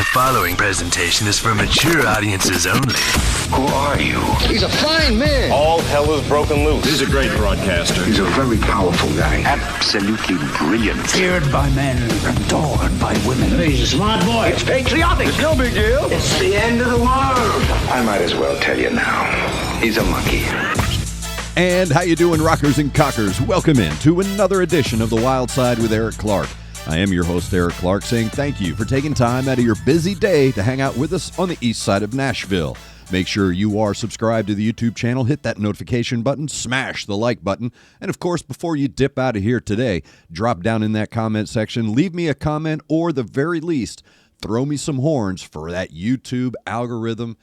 The following presentation is for mature audiences only. Who are you? He's a fine man. All hell is broken loose. He's a great broadcaster. He's a very powerful guy. Absolutely brilliant. Feared by men, adored by women. He's a smart boy. It's patriotic. It's no big deal. It's the end of the world. I might as well tell you now. He's a monkey. And how you doing, rockers and cockers? Welcome in to another edition of The Wyldeside with Eric Clark. I am your host, Eric Clark, saying thank you for taking time out of your busy day to hang out with us on the east side of Nashville. Make sure you are subscribed to the YouTube channel, hit that notification button, smash the like button, and of course, before you dip out of here today, drop down in that comment section, leave me a comment, or the very least, throw me some horns for that YouTube algorithm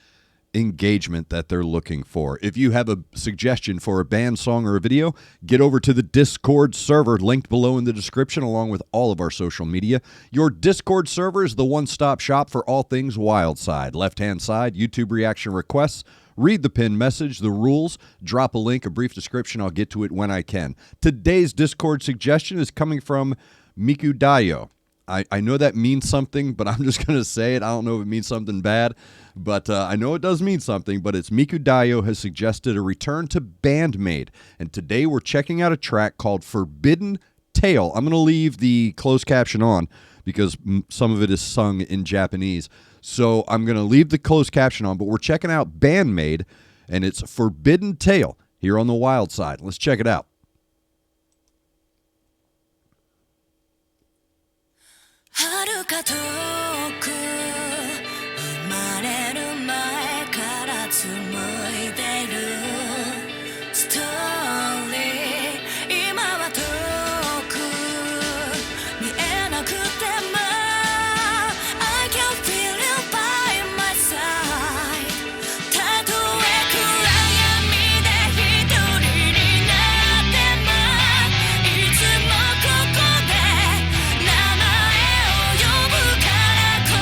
engagement that they're looking for. If you have a suggestion for a band song or a video, get over to the Discord server linked below in the description along with all of our social media. Your Discord server is the one-stop shop for all things Wyldeside. Left-hand side, YouTube reaction requests. Read the pinned message, the rules, drop a link, a brief description. I'll get to it when I can. Today's Discord suggestion is coming from Miku Dayo. I know that means something, but I'm just going to say it. I don't know if it means something bad, but I know it does mean something. But it's Miku Dayo has suggested a return to BAND-MAID. And today we're checking out a track called Forbidden Tale. I'm going to leave the closed caption on because some of it is sung in Japanese. So I'm going to leave the closed caption on, but we're checking out BAND-MAID, and it's Forbidden Tale here on the Wyldeside. Let's check it out. 遥か遠く生まれる前から紡いでるストーリー今は遠く見えなくても I can feel you by my side たとえ暗闇で一人になってもいつもここで名前呼ぶからこ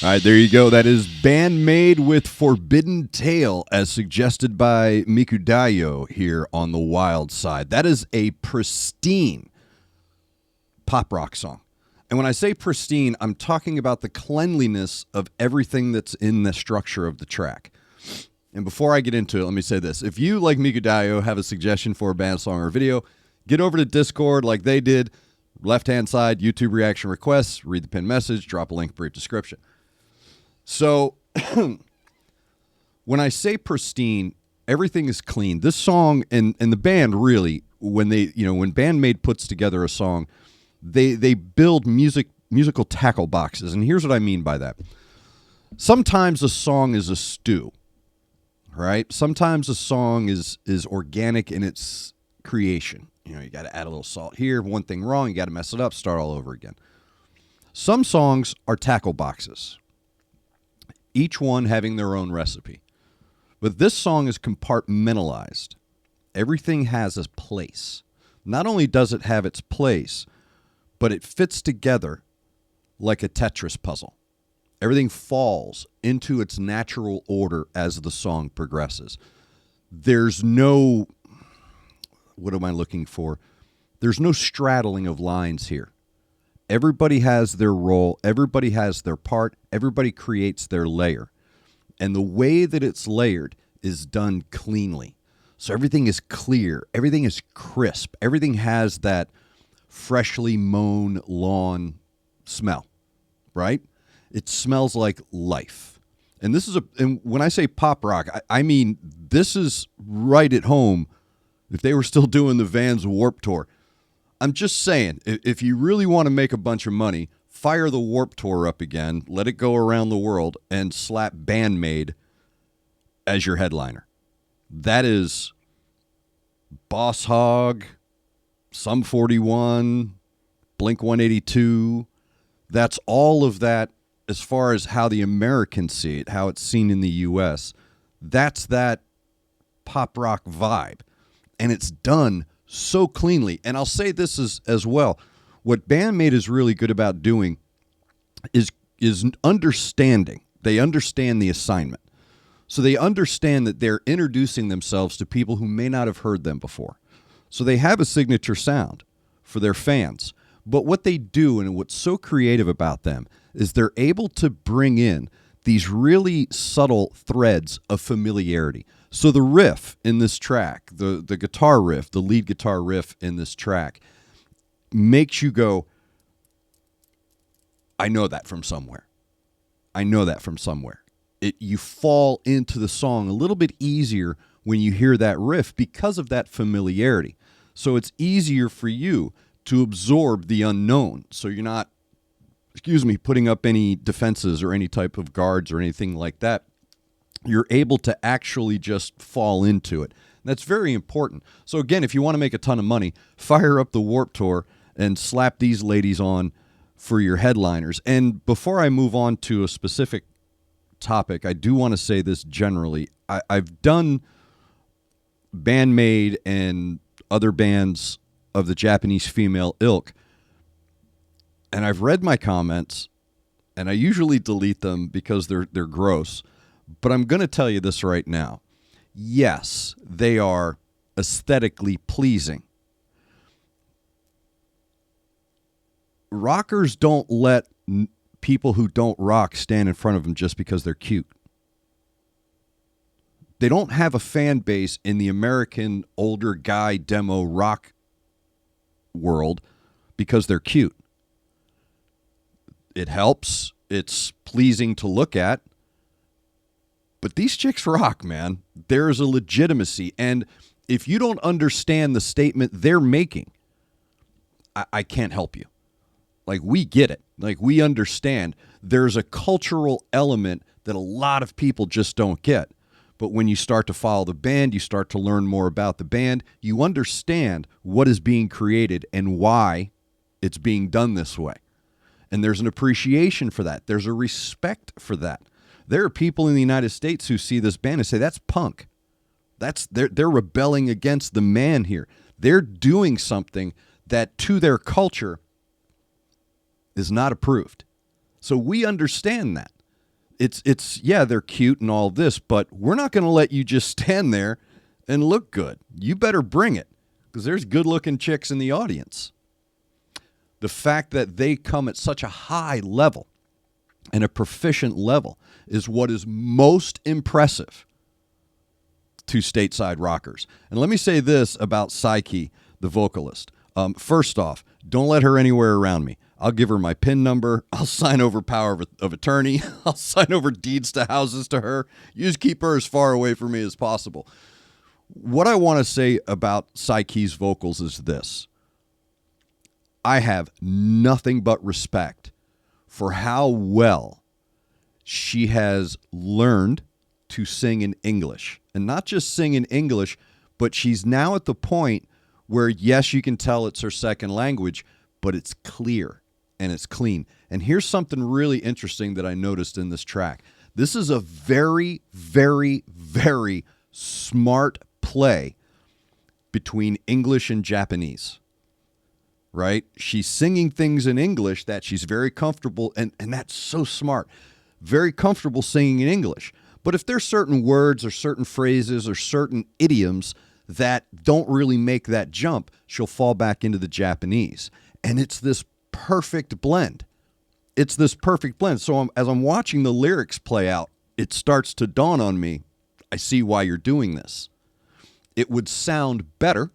All right, there you go. That is BAND-MAID with Forbidden Tale, as suggested by Mikudayo here on the Wild Side. That is a pristine pop rock song. And when I say pristine, I'm talking about the cleanliness of everything that's in the structure of the track. And before I get into it, let me say this. If you, like Mikudayo, have a suggestion for a band song or video, get over to Discord like they did. Left-hand side, YouTube reaction requests, read the pinned message, drop a link, brief description. So when I say pristine, everything is clean. This song and the band really, when BAND-MAID puts together a song, they build musical tackle boxes. And here's what I mean by that. Sometimes a song is a stew, right? Sometimes a song is organic in its creation. You got to add a little salt here. One thing wrong, you got to mess it up, start all over again. Some songs are tackle boxes, each one having their own recipe. But this song is compartmentalized. Everything has a place. Not only does it have its place, but it fits together like a Tetris puzzle. Everything falls into its natural order as the song progresses. There's no, what am I looking for? There's no straddling of lines here. Everybody has their role. Everybody has their part. Everybody creates their layer. And the way that it's layered is done cleanly. So everything is clear. Everything is crisp. Everything has that freshly mown lawn smell, right? It smells like life. And this is and when I say pop rock, I mean, this is right at home. If they were still doing the Vans Warped Tour, I'm just saying, if you really want to make a bunch of money, fire the Warped Tour up again, let it go around the world, and slap BAND-MAID as your headliner. That is Boss Hog, Sum 41, Blink 182. That's all of that as far as how the Americans see it, how it's seen in the U.S. That's that pop rock vibe. And it's done so cleanly. And I'll say this as well. What BAND-MAID is really good about doing is understanding. They understand the assignment. So they understand that they're introducing themselves to people who may not have heard them before. So they have a signature sound for their fans. But what they do, and what's so creative about them, is they're able to bring in these really subtle threads of familiarity. So the riff in this track, the guitar riff, the lead guitar riff in this track, makes you go, I know that from somewhere. I know that from somewhere. You fall into the song a little bit easier when you hear that riff because of that familiarity. So it's easier for you to absorb the unknown. So you're not, putting up any defenses or any type of guards or anything like that. You're able to actually just fall into it. That's very important. So again, if you want to make a ton of money, fire up the Warped Tour and slap these ladies on for your headliners. And before I move on to a specific topic, I do want to say this generally. I've done BAND-MAID and other bands of the Japanese female ilk, and I've read my comments, and I usually delete them because they're gross. But I'm going to tell you this right now. Yes, they are aesthetically pleasing. Rockers don't let people who don't rock stand in front of them just because they're cute. They don't have a fan base in the American older guy demo rock world because they're cute. It helps. It's pleasing to look at. But these chicks rock, man. There's a legitimacy. And if you don't understand the statement they're making, I can't help you. Like, we get it. Like, we understand. There's a cultural element that a lot of people just don't get. But when you start to follow the band, you start to learn more about the band, you understand what is being created and why it's being done this way. And there's an appreciation for that. There's a respect for that. There are people in the United States who see this band and say, that's punk. They're rebelling against the man here. They're doing something that to their culture is not approved. So we understand that. It's yeah, they're cute and all this, but we're not going to let you just stand there and look good. You better bring it, because there's good-looking chicks in the audience. The fact that they come at such a high level and a proficient level is what is most impressive to stateside rockers. And let me say this about Psyche, the vocalist. First off, don't let her anywhere around me. I'll give her my PIN number. I'll sign over power of attorney. I'll sign over deeds to houses to her. You just keep her as far away from me as possible. What I want to say about Psyche's vocals is this. I have nothing but respect for how well she has learned to sing in English. And not just sing in English, but she's now at the point where, yes, you can tell it's her second language, but it's clear and it's clean. And here's something really interesting that I noticed in this track. This is a very, very, very smart play between English and Japanese, right? She's singing things in English that she's very comfortable, and that's so smart, very comfortable singing in English. But if there's certain words or certain phrases or certain idioms that don't really make that jump, she'll fall back into the Japanese. And it's this perfect blend. It's this perfect blend. So as I'm watching the lyrics play out, it starts to dawn on me, I see why you're doing this. It would sound better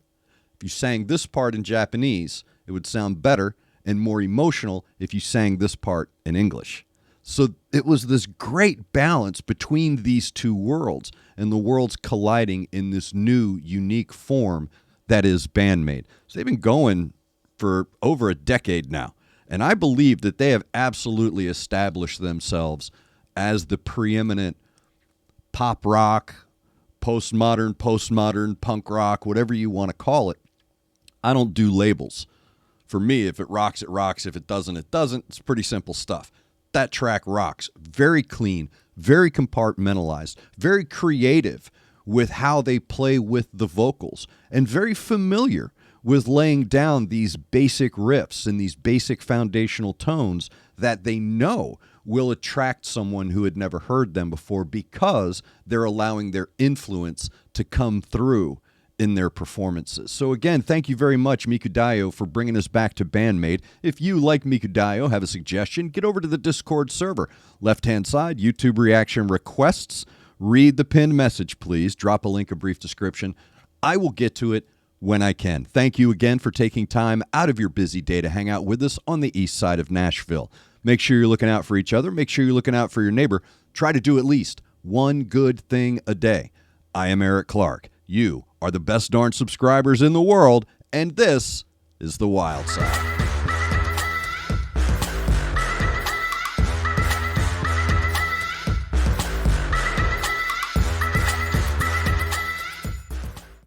if you sang this part in Japanese. It would sound better and more emotional if you sang this part in English. So it was this great balance between these two worlds, and the worlds colliding in this new, unique form that is BAND-MAID. So they've been going for over a decade now, and I believe that they have absolutely established themselves as the preeminent pop rock, postmodern, punk rock, whatever you want to call it. I don't do labels. For me, if it rocks, it rocks. If it doesn't, it doesn't. It's pretty simple stuff. That track rocks. Very clean, very compartmentalized, very creative with how they play with the vocals, and very familiar with laying down these basic riffs and these basic foundational tones that they know will attract someone who had never heard them before, because they're allowing their influence to come through in their performances. So again, thank you very much, Mikudayo, for bringing us back to BAND-MAID. If you, like Mikudayo, have a suggestion, get over to the Discord server. Left-hand side, YouTube reaction requests. Read the pinned message, please. Drop a link, a brief description. I will get to it when I can. Thank you again for taking time out of your busy day to hang out with us on the east side of Nashville. Make sure you're looking out for each other. Make sure you're looking out for your neighbor. Try to do at least one good thing a day. I am Eric Clark. You are the best darn subscribers in the world, and this is The Wild Side.